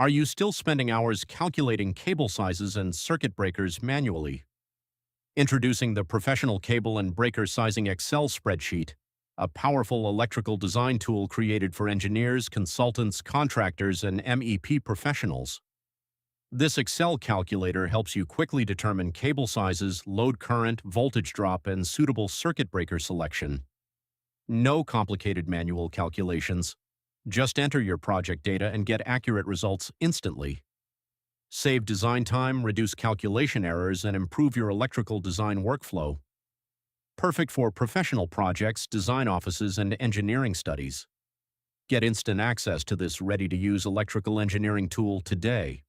Are you still spending hours calculating cable sizes and circuit breakers manually? Introducing the Professional Cable and Breaker Sizing Excel spreadsheet, a powerful electrical design tool created for engineers, consultants, contractors, and MEP professionals. This Excel calculator helps you quickly determine cable sizes, load current, voltage drop, and suitable circuit breaker selection. No complicated manual calculations. Just enter your project data and get accurate results instantly. Save design time, reduce calculation errors, and improve your electrical design workflow. Perfect for professional projects, design offices, and engineering studies. Get instant access to this ready-to-use electrical engineering tool today.